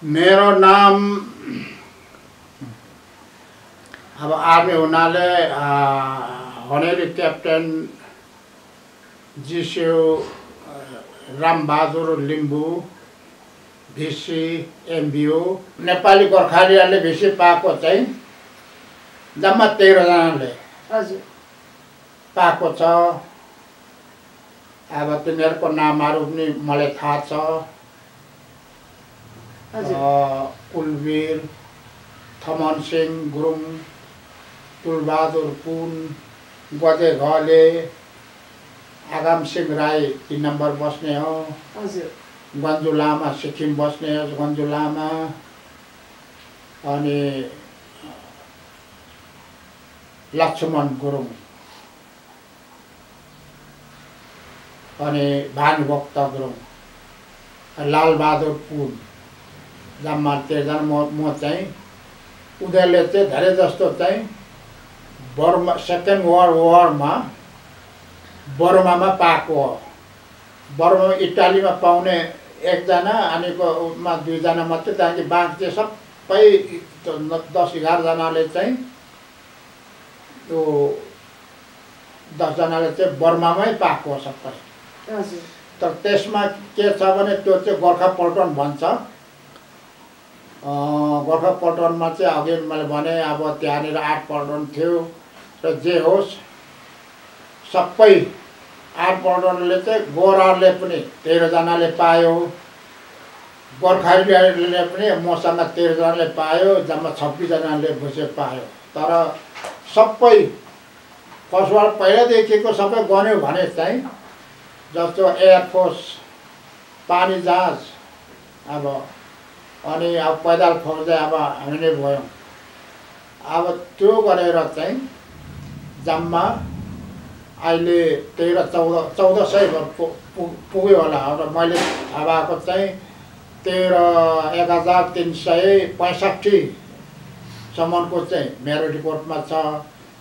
मेरो नाम अब आर्मी हुनाले होनेरी क्याप्टेन जिस्यु रामबहादुर लिम्बू भिसी एमबिओ नेपाली गोर्खालीहरूले भिसी पाएको चाहिँ जम्मा 13 जनाले पाएको छ। अब तिनीहरूको नामहरू पनि मलाई थाहा छ। कुलवीर थमन सिंह गुरुङ, तुलबहादुर पुन, गजे घले, आगाम सिंह राई 3 नम्बर बस्ने हो, गन्जु लामा सिक्किम बस्ने हो, गन्जु लामा, अनि लक्ष्मण गुरुङ, अनि भानुभक्त गुरुङ, लालबहादुर पुन, जम्मा 13 जना। म चाहिँ उनीहरूले चाहिँ धेरै जस्तो चाहिँ बर्मा सेकेन्ड वर्ल्ड वारमा बर्मामा पाएको हो। बर्मामा इटालीमा पाउने 1 जना अनि मा 2 जना मात्रै, त्यहाँदेखि बाँकी चाहिँ सबै 10-11 जनाले चाहिँ त्यो 10 जनाले चाहिँ बर्मामै पाएको हो सबै। तर त्यसमा के छ भने त्यो चाहिँ गोर्खा पल्टन भन्छ। गोर्खा पल्टनमा चाहिँ अघि मैले भने अब त्यहाँनिर 8 पल्टन थियो र जे होस् सबै 8 पल्टनले चाहिँ गोराहरूले पनि 13 जनाले पायो, गोर्खालीहरूले पनि मसँग 13 जनाले पायो, जम्मा 26 जनाले भुसे पायो। तर सबै फर्स्टवार पहिलादेखिको सबै गन्यो भने चाहिँ जस्तो एयरफोर्स, पानी जहाज, अब अनि अब पैदल फौज अब हामीले भयौँ। अब त्यो गरेर चाहिँ जम्मा अहिले 13-1400 पुग्यो होला। र मैले थाहा भएको चाहिँ 13,1365 सम्मको चाहिँ मेरो रिपोर्टमा छ।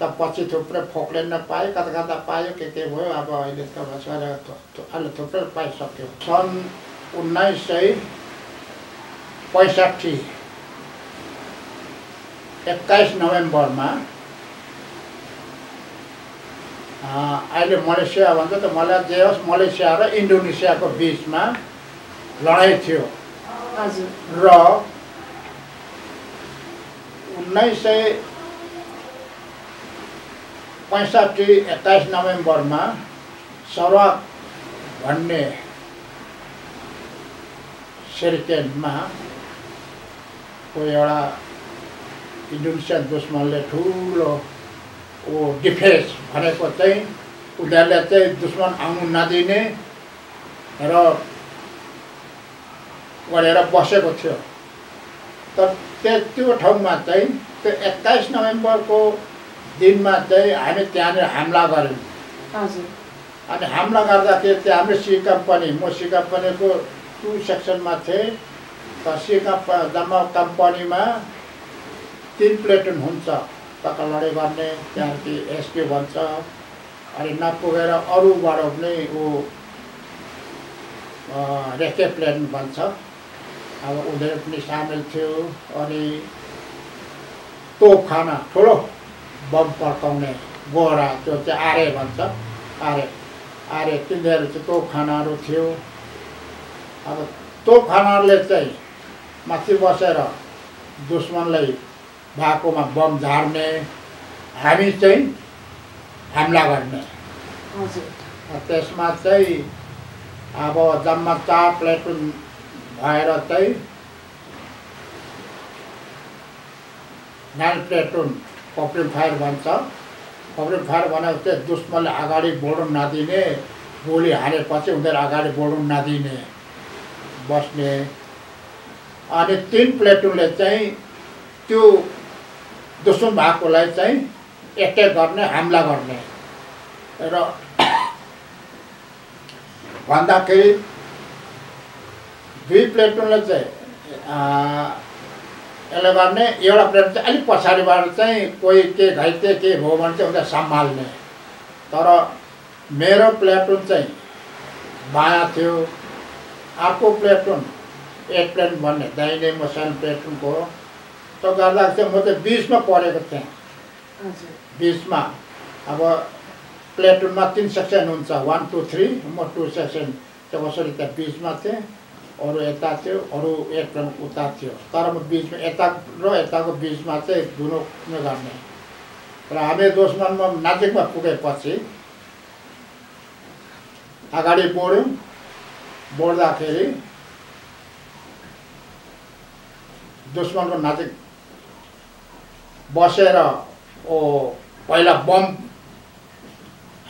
त पछि थुप्रै फोक्लेन पाएँ, कता पायो, के भयो। अब अहिले त अहिले थुप्रै पाइसक्यो। सन् 1965 21 नोभेम्बरमा अहिले मलेसिया भन्छ त, मलाई जे होस् मलेसिया र इन्डोनेसियाको बिचमा लडाइँ थियो। र 1965 21 नोभेम्बरमा सराक भन्ने सेरिकेनमा कोही एउटा इन्डोनेसियन दुश्मनले ठुलो डिफेन्स भनेको चाहिँ उनीहरूले चाहिँ दुश्मन आउनु नदिने र गरेर बसेको थियो। तर त्यो ठाउँमा चाहिँ त्यो 21 नोभेम्बरको दिनमा चाहिँ हामी त्यहाँनिर हमला गऱ्यौँ। अनि हमला गर्दाखेरि चाहिँ हाम्रो सी कम्पनी, म सी कम्पनीको 2 सेक्सनमा थिएँ। त सी जम्मा कम्पनीमा 3 प्लेटुन हुन्छ, कता लडाइँ गर्ने, त्यहाँदेखि एसक्यू भन्छ। अनि नपुगेर अरूबाट पनि रेके प्लेन भन्छ, अब उनीहरू पनि सामेल थियो। अनि तोपखाना ठुलो बम पड्काउने गोरा, त्यो चाहिँ आरे भन्छ, आरे तिनीहरू चाहिँ तोपखानाहरू थियो। अब तोपखानाहरूले चाहिँ माथि बसेर दुश्मनलाई बाकोमा बम झार्ने, हामी चाहिँ हमला गर्ने। त्यसमा चाहिँ अब जम्मा 4 प्लेटुन भएर चाहिँ 9 प्लेटुन पप्रिङ फायर भन्छ। पप्रिङ फायर भनेको चाहिँ दुश्मनले अगाडि बढ्नु नदिने, गोली हानेपछि उनीहरू अगाडि बढ्नु नदिने बस्ने। अनि 3 प्लेटुनले चाहिँ त्यो दुश्मन भएकोलाई चाहिँ एट्याक गर्ने, हमला गर्ने। र भन्दाखेरि 2 प्लेटुनले चाहिँ यसले गर्ने, एउटा प्लेटुन चाहिँ अलिक पछाडिबाट चाहिँ कोही के घाइते के भयो भने चाहिँ उनीहरू सम्हाल्ने। तर मेरो प्लेटुन चाहिँ बायाँ थियो, अर्को प्लेटुन एयरप्लेन भन्ने दाहिने म सानो प्लेटुनको हो त्यो गर्दा चाहिँ म चाहिँ बिचमा परेको थिएँ बिचमा अब प्लेटुनमा 3 सेक्सन हुन्छ 1 2 3 म 2 सेक्सन त्यो कसरी त्यहाँ बिचमा थिएँ अरू यता थियो अरू एयरप्लेन उता थियो तर म बिचमा यता र यताको बिचमा चाहिँ धुनो गर्ने र हामी दुश्मनमा नजिकमा पुगेपछि अगाडि बढ्यौँ बढ्दाखेरि दुश्मनको नजिक बसेर पहिला बम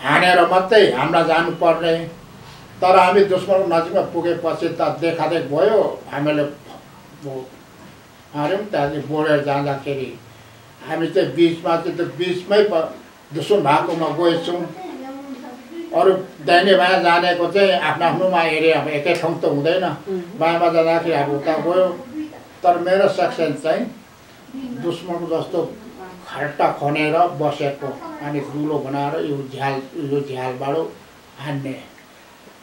हानेर मात्रै हामीलाई जानुपर्ने तर हामी दुश्मनको नजिकमा पुगेपछि त देखादेख भयो हामीले हार्यौँ त्यहाँदेखि बढेर जाँदाखेरि हामी चाहिँ बिचमा चाहिँ त्यो बिचमै दुश्मन भएकोमा गएछौँ अरू दाहिने बायाँ जानेको चाहिँ आफ्नो आफ्नोमा एरियामा एकै ठाउँ त हुँदैन बायाँमा जाँदाखेरि अब उता गयो तर मेरो सेक्सन चाहिँ दुश्मनको जस्तो खट्टा खनेर बसेको अनि दुलो बनाएर यो झ्यालबाट हान्ने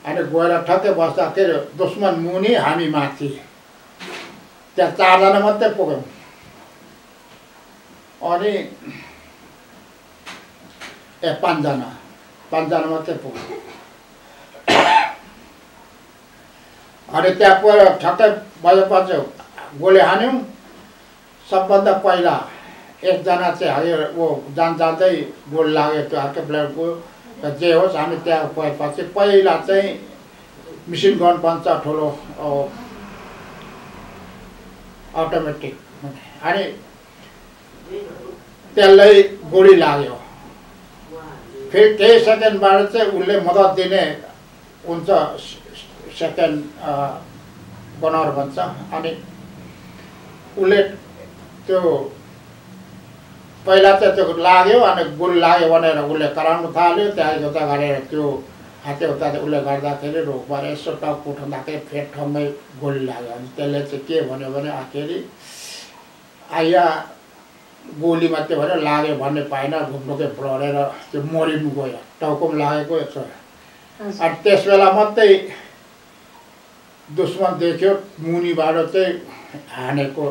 अनि गएर ठक्कै बस्दाखेरि दुश्मन मुनि हामी माथि त्यहाँ 4 जना मात्रै पुग्यौँ अनि 5 जना मात्रै पुग्यौँ अनि त्यहाँ पुगेर ठक्कै बजेपछि गोली हान्यौँ सबभन्दा पहिला एकजना चाहिँ हाल्यो जाँदै गोली लाग्यो त्यो अर्कै प्लेयरको जे होस् हामी त्यहाँ पुगेपछि पहिला चाहिँ मिसिन गन भन्छ ठुलो अटोमेटिक अनि त्यसलाई गोली लाग्यो फेरि केही सेकेन्डबाट चाहिँ उसले मद्दत दिने हुन्छ सेकेन्ड गनर भन्छ अनि उसले त्यो पहिला चाहिँ त्यो लाग्यो अनि गोली लाग्यो भनेर उसले कराउनु थाल्यो त्यहाँ उता गरेर त्यो हाते उता उसले गर्दाखेरि रोकबाट यसो टक उठाउँदाखेरि फेरि ठाउँमै गोली लाग्यो अनि त्यसले चाहिँ के भन्यो भने आखिरी आइया गोली मात्रै भन्यो लाग्यो भन्ने पाएन घुम्नुकै लडेर त्यो मरिनु गयो टाउकोमा लागेको यसो अनि त्यस बेला मात्रै दुश्मन देख्यो मुनिबाट चाहिँ हानेको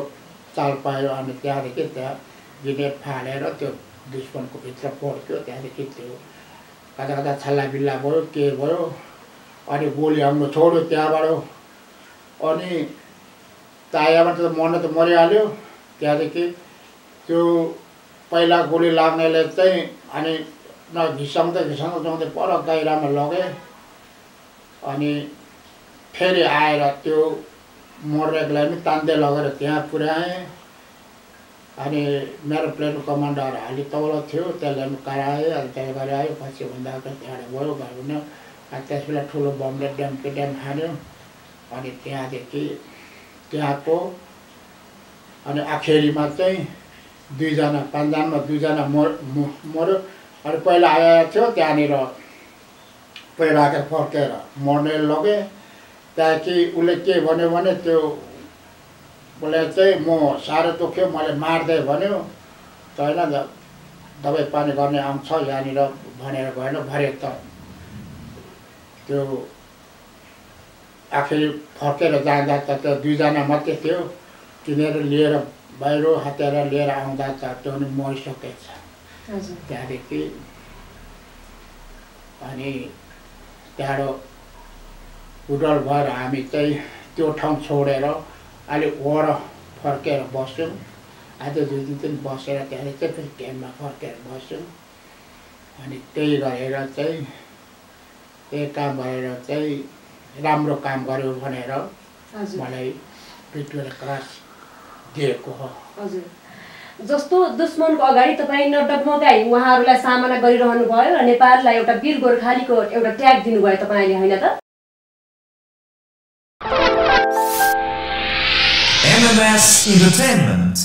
चाल पायो अनि त्यहाँदेखि त्यहाँ ग्रेनेड फालेर त्यो दुश्मनको भित्र पड्क्यो त्यहाँदेखि त्यो कता कता छल्ला बिल्ला भयो के भयो अनि गोली आउनु छोड्यो त्यहाँबाट अनि तायाबाट त मर्न त मरिहाल्यो त्यहाँदेखि त्यो पहिला गोली लाग्नेले चाहिँ अनि घिसाउँदै पर गाइरामा लगे अनि फेरि आएर त्यो मरेकोलाई पनि तान्दै लगेर त्यहाँ पुर्याएँ अनि मेरो प्लेन कमान्डर हाली तौल थियो त्यसले पनि कराएँ अनि त्यहाँ गरेर आयो पछि भन्दा त्यहाँबाट गयो घरमा अनि त्यस बेला ठुलो बमले ड्याम हान्यो अनि त्यहाँदेखि त्यहाँको अनि आखिरीमा चाहिँ 2 जना 5 जनामा 2 जना मर्यो अनि पहिला आएको थियो त्यहाँनिर पहिला राखेर फर्केर मर्ने लगे त्यहाँदेखि उसले के भन्यो भने त्यो उसले चाहिँ म साह्रो दुख्यो मैले मार्दै भन्यो त होइन दबाई पानी गर्ने आउँछ यहाँनिर भनेर गएन भरे त त्यो आखिर फर्केर जाँदा त त्यो 2 जना मात्रै थियो किनेर लिएर बाहिर हतियार लिएर आउँदा त त्यो पनि मरिसकेछ त्यहाँदेखि अनि त्यहाँबाट उडल भएर हामी चाहिँ त्यो ठाउँ छोडेर अलिक वर फर्केर बस्यौँ आज 2 दिन बसेर त्यहाँदेखि चाहिँ फेरि क्याम्पमा फर्केर बस्यौँ अनि त्यही गरेर चाहिँ त्यही काम गरेर चाहिँ राम्रो काम गर्यो भनेर मलाई भिक्टोरिया क्रस दिएको हो। हजुर जस्तो दुश्मनको अगाडि तपाईँ नडगमगाई उहाँहरूलाई सामना गरिरहनु भयो र नेपाललाई एउटा वीर गोर्खालीको एउटा ट्याग दिनुभयो तपाईँले हैन त? MMS Entertainment